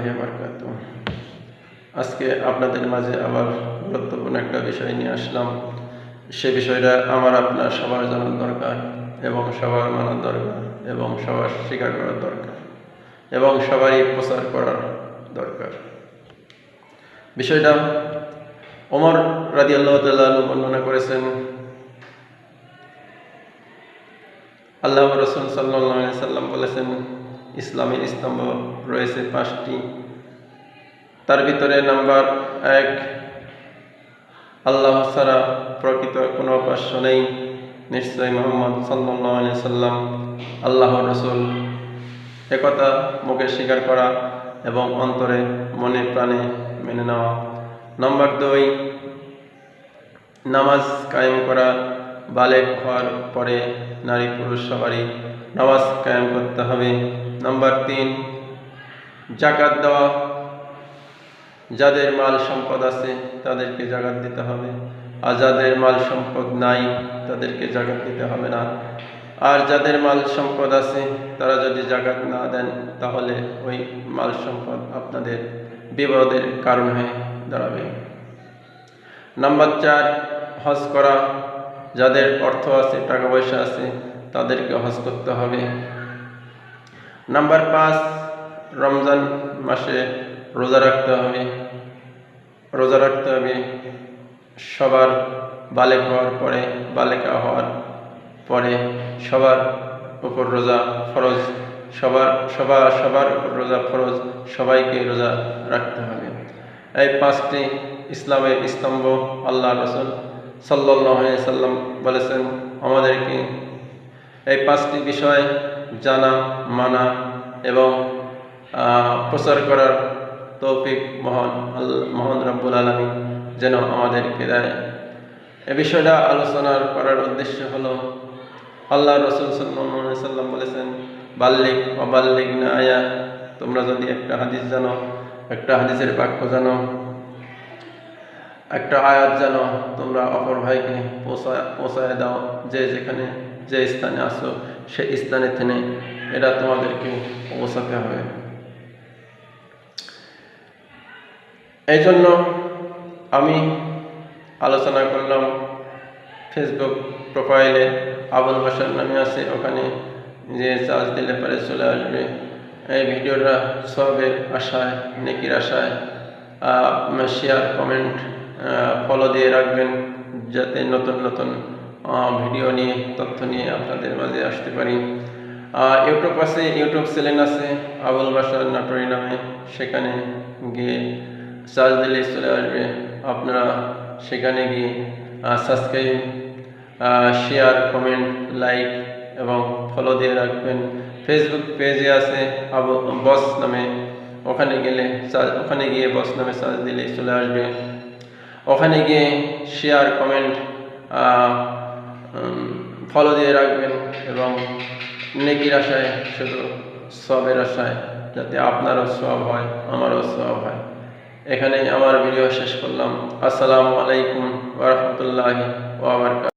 রাহমাতুল্লাহি ওয়া বারাকাতুহু। আজকে আপনাদের মাঝে আবার গুরুত্বপূর্ণ একটা বিষয় নিয়ে আসলাম। সে বিষয়টা আমার আপনার সবার জানার দরকার এবং সবার মানার দরকার এবং সবার স্বীকার করার দরকার এবং সবারই প্রচার করার দরকার। বিষয়টা ওমর রাদিয়াল্লাহু তাআলা আনহু বর্ণনা করেছেন, আল্লাহ রাসূল সাল্লাল্লাহু আলাইহি সাল্লাম বলেছেন, ইসলামের স্তম্ভ রয়েছে 5টি। তার ভিতরে নাম্বার 1, আল্লাহ ছাড়া প্রকৃত কোনো উপাস্য নেই, নিশ্চয় মুহাম্মদ সাল্লাল্লাহু আলাইহি সাল্লাম আল্লাহর রাসূল। একথা মুখে স্বীকার করা এবং অন্তরে মনে প্রাণে মেনে নেওয়া। নাম্বার 2, নামাজ কায়েম করা। বালেগ হওয়ার পরে নারী পুরুষ সবারই নামাজ কায়েম করতে হবে। নাম্বার 3, যাকাত দেওয়া। যাদের মাল সম্পদ আছে তাদেরকে যাকাত দিতে হবে, আর যাদের মাল সম্পদ নাই তাদেরকে যাকাত দিতে হবে না। আর যাদের মাল সম্পদ আছে তারা যদি যাকাত না দেন তাহলে ওই মাল সম্পদ আপনাদের বিপদের কারণ হয়ে দাঁড়াবে। নাম্বার 4, হজ করা। যাদের অর্থ আছে, টাকা পয়সা আছে, তাদেরকে হজ করতে হবে। নাম্বার 5, রমজান মাসে রোজা রাখতে হবে। সবার বালেগা হওয়ার পরে সবার উপর রোজা ফরজ। সবার উপর রোজা ফরজ, সবাইকে রোজা রাখতে হবে। এই 5টি ইসলামের স্তম্ভ। আল্লাহ রাসূল সাল্লাল্লাহু আলাইহি সাল্লাম বলেছেন আমাদেরকে এই 5টি বিষয় জানা, মানা এবং প্রচার করার তৌফিক মহান রব্বুল আলামিন যেন আমাদেরকে দেয়। এ বিষয়টা আলোচনা করার উদ্দেশ্য হলো, আল্লাহ রাসূল সাল্লাল্লাহু আলাইহি সাল্লাম বলেছেন, বাল্লিগ ওয়া বাল্লিগনা আয়া। তোমরা যদি একটা হাদিস জানো, একটা হাদিসের বাক্য জানো, একটা আয়াত জানো, তোমরা অপর ভাইকে পৌঁছায় দাও। যেখানে যে স্থানে আসো সেই স্থানে থেকে এটা তোমাদেরকে পৌঁছাতে হবে। এই জন্য আমি আলোচনা করলাম, ফেসবুক প্রোফাইলে আবুল বাশার নামে আছে, ওখানে যে চার্জ দিলে পরে চলে আসবে। এই ভিডিওটা সবের আশায়, নেকির আশায় শেয়ার, কমেন্ট, ফলো দিয়ে রাখবেন, যাতে নতুন নতুন ভিডিও নিয়ে, তথ্য নিয়ে আপনাদের মাঝে আসতে পারি। ইউটিউব চ্যানেল আছে আবুল বাশার নাটোরি নামে, সেখানে গিয়ে চার্জ দিলে চলে আসবে। আপনারা সেখানে গিয়ে সাবস্ক্রাইব, শেয়ার, কমেন্ট, লাইক এবং ফলো দিয়ে রাখবেন। ফেসবুক পেজে আছে বস নামে, ওখানে গিয়ে বস নামে সার্চ দিলে চলে আসবে। ওখানে গিয়ে শেয়ার, কমেন্ট, ফলো দিয়ে রাখবেন এবং নেকির আশায়, শুধু সবের আশায়, যাতে আপনারও সওয়াব হয়, আমারও সওয়াব হয়। এখানেই আমার ভিডিও শেষ করলাম। আসসালামু আলাইকুম ওয়া রাহমাতুল্লাহি ওয়া বারাকাতুহু।